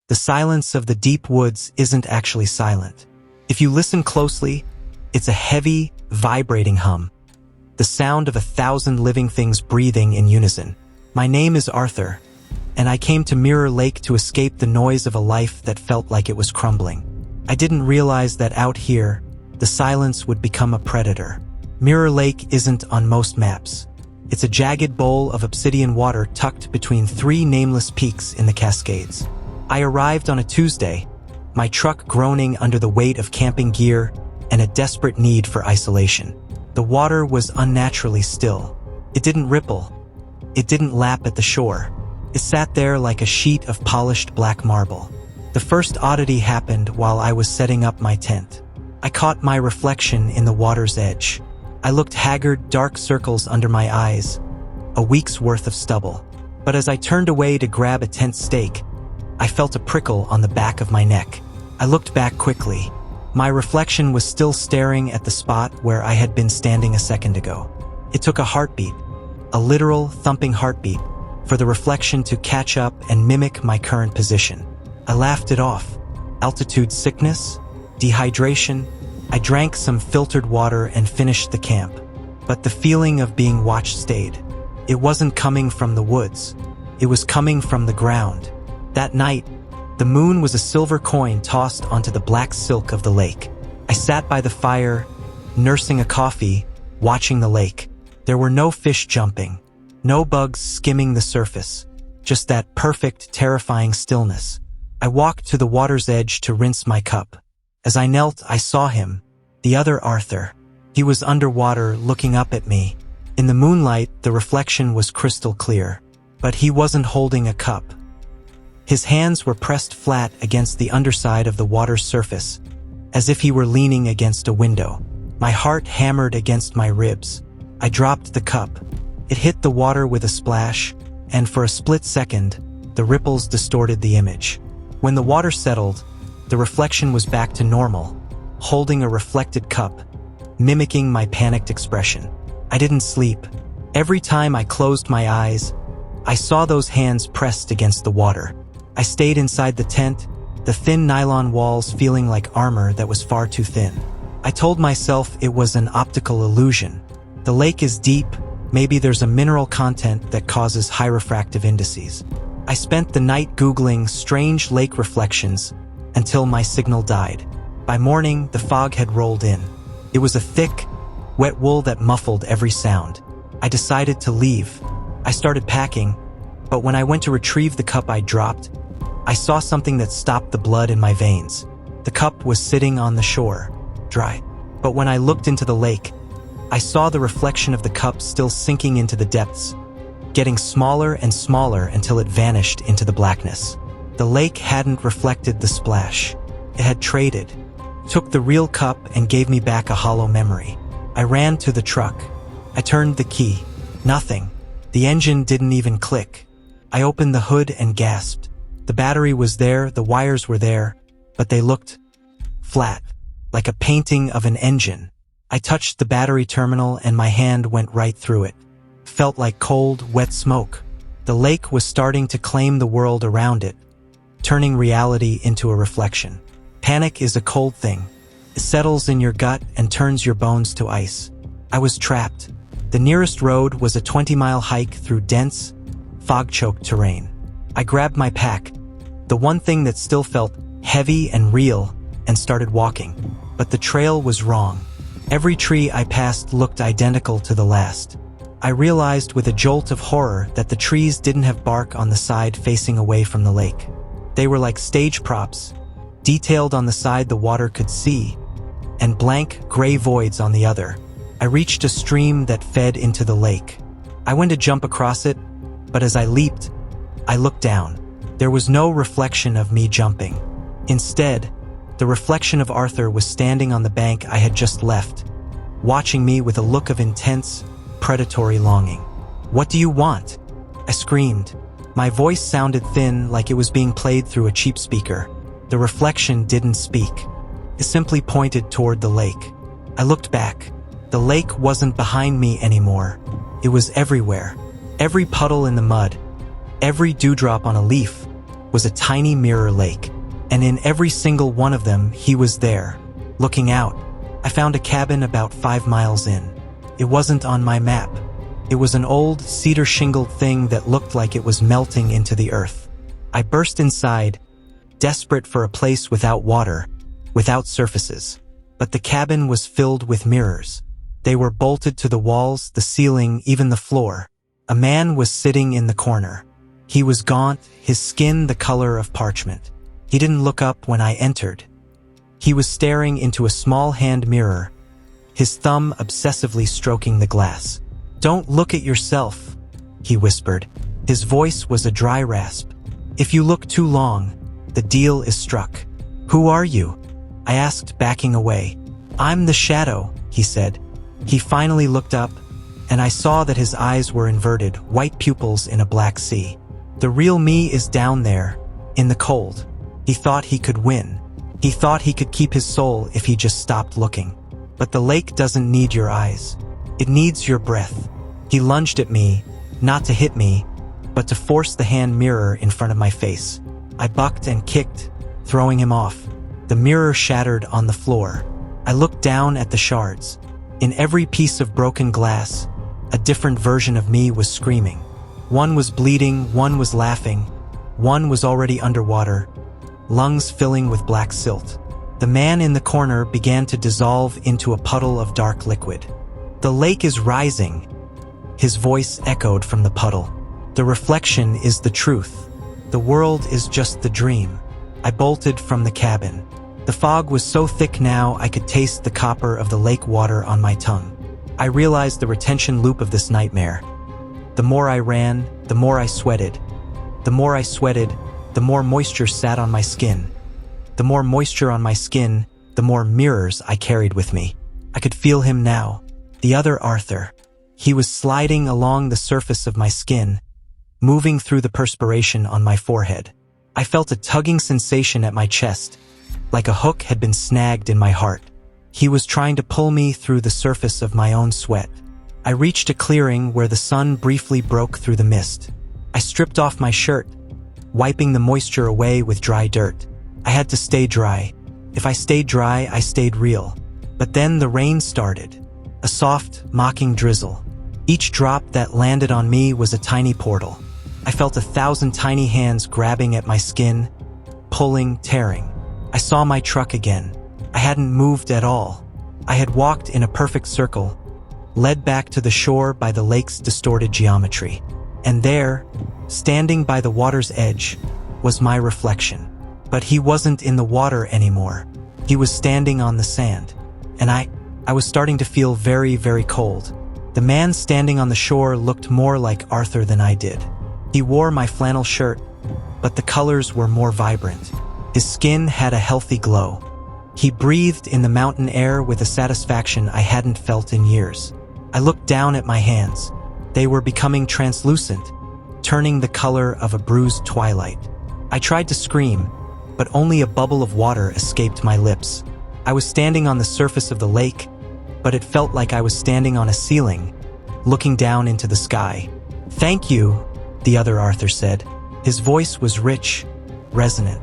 The silence of the deep woods isn't actually silent. If you listen closely, it's a heavy, vibrating hum. The sound of 1,000 living things breathing in unison. My name is Arthur, and I came to Mirror Lake to escape the noise of a life that felt like it was crumbling. I didn't realize that out here, the silence would become a predator. Mirror Lake isn't on most maps. It's a jagged bowl of obsidian water tucked between 3 nameless peaks in the Cascades. I arrived on a Tuesday, my truck groaning under the weight of camping gear and a desperate need for isolation. The water was unnaturally still. It didn't ripple. It didn't lap at the shore. It sat there like a sheet of polished black marble. The first oddity happened while I was setting up my tent. I caught my reflection in the water's edge. I looked haggard, dark circles under my eyes, a week's worth of stubble. But as I turned away to grab a tent stake, I felt a prickle on the back of my neck. I looked back quickly. My reflection was still staring at the spot where I had been standing a second ago. It took a heartbeat, a literal, thumping heartbeat, for the reflection to catch up and mimic my current position. I laughed it off. Altitude sickness? Dehydration? I drank some filtered water and finished the camp. But the feeling of being watched stayed. It wasn't coming from the woods. It was coming from the ground. That night, the moon was a silver coin tossed onto the black silk of the lake. I sat by the fire, nursing a coffee, watching the lake. There were no fish jumping, no bugs skimming the surface, just that perfect, terrifying stillness. I walked to the water's edge to rinse my cup. As I knelt, I saw him, the other Arthur. He was underwater, looking up at me. In the moonlight, the reflection was crystal clear, but he wasn't holding a cup. His hands were pressed flat against the underside of the water's surface, as if he were leaning against a window. My heart hammered against my ribs. I dropped the cup. It hit the water with a splash, and for a split second, the ripples distorted the image. When the water settled, the reflection was back to normal, holding a reflected cup, mimicking my panicked expression. I didn't sleep. Every time I closed my eyes, I saw those hands pressed against the water. I stayed inside the tent, the thin nylon walls feeling like armor that was far too thin. I told myself it was an optical illusion. The lake is deep, maybe there's a mineral content that causes high refractive indices. I spent the night Googling strange lake reflections until my signal died. By morning, the fog had rolled in. It was a thick, wet wool that muffled every sound. I decided to leave. I started packing, but when I went to retrieve the cup I dropped, I saw something that stopped the blood in my veins. The cup was sitting on the shore, dry. But when I looked into the lake, I saw the reflection of the cup still sinking into the depths, getting smaller and smaller until it vanished into the blackness. The lake hadn't reflected the splash. It had traded, took the real cup and gave me back a hollow memory. I ran to the truck. I turned the key. Nothing. The engine didn't even click. I opened the hood and gasped. The battery was there, the wires were there, but they looked flat, like a painting of an engine. I touched the battery terminal and my hand went right through it. Felt like cold, wet smoke. The lake was starting to claim the world around it, turning reality into a reflection. Panic is a cold thing. It settles in your gut and turns your bones to ice. I was trapped. The nearest road was a 20-mile hike through dense, fog-choked terrain. I grabbed my pack, the one thing that still felt heavy and real, and started walking. But the trail was wrong. Every tree I passed looked identical to the last. I realized with a jolt of horror that the trees didn't have bark on the side facing away from the lake. They were like stage props, detailed on the side the water could see, and blank, gray voids on the other. I reached a stream that fed into the lake. I went to jump across it, but as I leaped, I looked down. There was no reflection of me jumping. Instead, the reflection of Arthur was standing on the bank I had just left, watching me with a look of intense, predatory longing. "What do you want?" I screamed. My voice sounded thin, like it was being played through a cheap speaker. The reflection didn't speak. It simply pointed toward the lake. I looked back. The lake wasn't behind me anymore. It was everywhere. Every puddle in the mud, every dewdrop on a leaf, was a tiny mirror lake, and in every single one of them he was there, looking out. I found a cabin about 5 miles in. It wasn't on my map. It was an old, cedar-shingled thing that looked like it was melting into the earth. I burst inside, desperate for a place without water, without surfaces. But the cabin was filled with mirrors. They were bolted to the walls, the ceiling, even the floor. A man was sitting in the corner. He was gaunt, his skin the color of parchment. He didn't look up when I entered. He was staring into a small hand mirror, his thumb obsessively stroking the glass. "Don't look at yourself," he whispered. His voice was a dry rasp. "If you look too long, the deal is struck." "Who are you?" I asked, backing away. "I'm the shadow," he said. He finally looked up, and I saw that his eyes were inverted, white pupils in a black sea. "The real me is down there, in the cold." He thought he could win. He thought he could keep his soul if he just stopped looking. But the lake doesn't need your eyes. It needs your breath. He lunged at me, not to hit me, but to force the hand mirror in front of my face. I bucked and kicked, throwing him off. The mirror shattered on the floor. I looked down at the shards. In every piece of broken glass, a different version of me was screaming. One was bleeding, one was laughing, one was already underwater, lungs filling with black silt. The man in the corner began to dissolve into a puddle of dark liquid. "The lake is rising," his voice echoed from the puddle. "The reflection is the truth. The world is just the dream." I bolted from the cabin. The fog was so thick now I could taste the copper of the lake water on my tongue. I realized the retention loop of this nightmare. The more I ran, the more I sweated. The more I sweated, the more moisture sat on my skin. The more moisture on my skin, the more mirrors I carried with me. I could feel him now, the other Arthur. He was sliding along the surface of my skin, moving through the perspiration on my forehead. I felt a tugging sensation at my chest, like a hook had been snagged in my heart. He was trying to pull me through the surface of my own sweat. I reached a clearing where the sun briefly broke through the mist. I stripped off my shirt, wiping the moisture away with dry dirt. I had to stay dry. If I stayed dry, I stayed real. But then the rain started, a soft, mocking drizzle. Each drop that landed on me was a tiny portal. I felt 1,000 tiny hands grabbing at my skin, pulling, tearing. I saw my truck again. I hadn't moved at all. I had walked in a perfect circle, led back to the shore by the lake's distorted geometry. And there, standing by the water's edge, was my reflection. But he wasn't in the water anymore. He was standing on the sand. And I was starting to feel very, very cold. The man standing on the shore looked more like Arthur than I did. He wore my flannel shirt, but the colors were more vibrant. His skin had a healthy glow. He breathed in the mountain air with a satisfaction I hadn't felt in years. I looked down at my hands. They were becoming translucent, turning the color of a bruised twilight. I tried to scream, but only a bubble of water escaped my lips. I was standing on the surface of the lake, but it felt like I was standing on a ceiling, looking down into the sky. "Thank you," the other Arthur said. His voice was rich, resonant.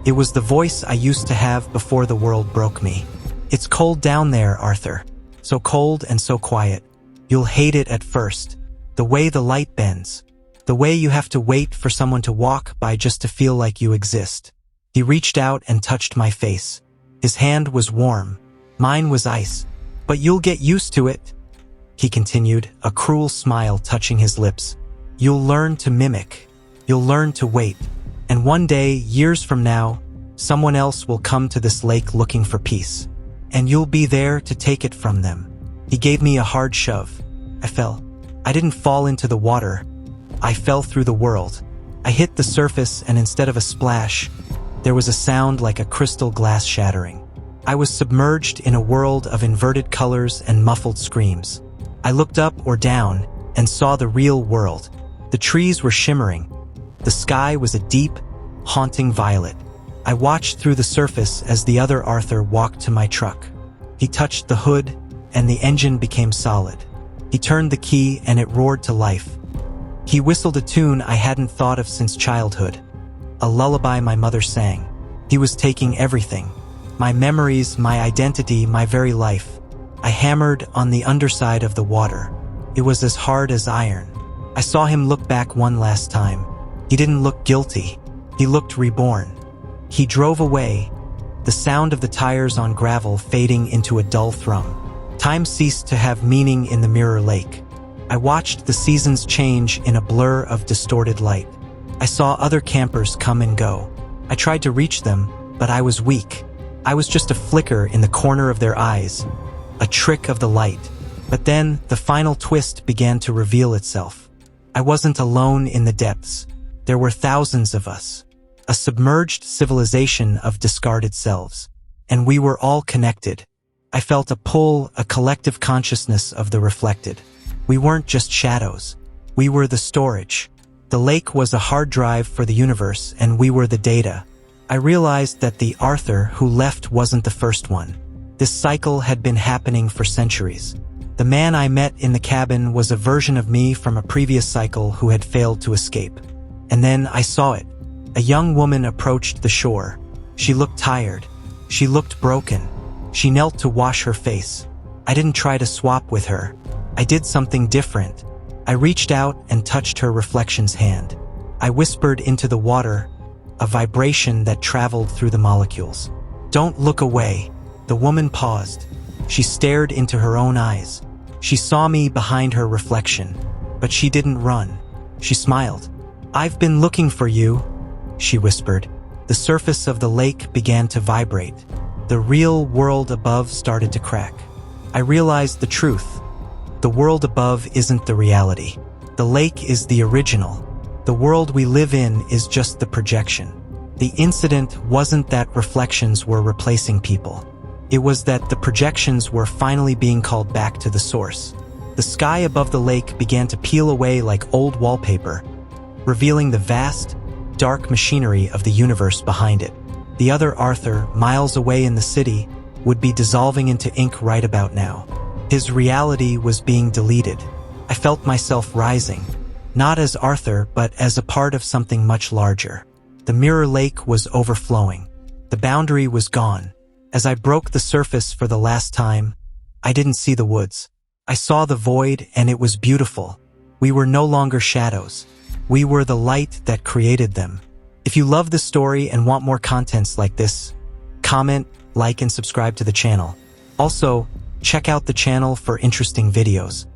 It was the voice I used to have before the world broke me. "It's cold down there, Arthur. So cold and so quiet. You'll hate it at first. The way the light bends. The way you have to wait for someone to walk by just to feel like you exist." He reached out and touched my face. His hand was warm. Mine was ice. "But you'll get used to it," he continued, a cruel smile touching his lips. "You'll learn to mimic. You'll learn to wait. And one day, years from now, someone else will come to this lake looking for peace. And you'll be there to take it from them." He gave me a hard shove. I fell. I didn't fall into the water. I fell through the world. I hit the surface, and instead of a splash, there was a sound like a crystal glass shattering. I was submerged in a world of inverted colors and muffled screams. I looked up or down and saw the real world. The trees were shimmering. The sky was a deep, haunting violet. I watched through the surface as the other Arthur walked to my truck. He touched the hood, and the engine became solid. He turned the key, and it roared to life. He whistled a tune I hadn't thought of since childhood. a lullaby my mother sang. He was taking everything. My memories, my identity, my very life. I hammered on the underside of the water. It was as hard as iron. I saw him look back one last time. He didn't look guilty. He looked reborn. He drove away, the sound of the tires on gravel fading into a dull thrum. Time ceased to have meaning in the mirror lake. I watched the seasons change in a blur of distorted light. I saw other campers come and go. I tried to reach them, but I was weak. I was just a flicker in the corner of their eyes, a trick of the light. But then the final twist began to reveal itself. I wasn't alone in the depths. There were thousands of us, a submerged civilization of discarded selves, and we were all connected. I felt a pull, a collective consciousness of the reflected. We weren't just shadows. We were the storage. The lake was a hard drive for the universe, and we were the data. I realized that the Arthur who left wasn't the first one. This cycle had been happening for centuries. The man I met in the cabin was a version of me from a previous cycle who had failed to escape. And then I saw it. A young woman approached the shore. She looked tired. She looked broken. She knelt to wash her face. I didn't try to swap with her. I did something different. I reached out and touched her reflection's hand. I whispered into the water, a vibration that traveled through the molecules. "Don't look away." The woman paused. She stared into her own eyes. She saw me behind her reflection, but she didn't run. She smiled. "I've been looking for you," she whispered. The surface of the lake began to vibrate. The real world above started to crack. I realized the truth. The world above isn't the reality. The lake is the original. The world we live in is just the projection. The incident wasn't that reflections were replacing people. It was that the projections were finally being called back to the source. The sky above the lake began to peel away like old wallpaper, revealing the vast, dark machinery of the universe behind it. The other Arthur, miles away in the city, would be dissolving into ink right about now. His reality was being deleted. I felt myself rising, not as Arthur, but as a part of something much larger. The mirror lake was overflowing. The boundary was gone. As I broke the surface for the last time, I didn't see the woods. I saw the void, and it was beautiful. We were no longer shadows. We were the light that created them. If you love this story and want more contents like this, comment, like, and subscribe to the channel. Also, check out the channel for interesting videos.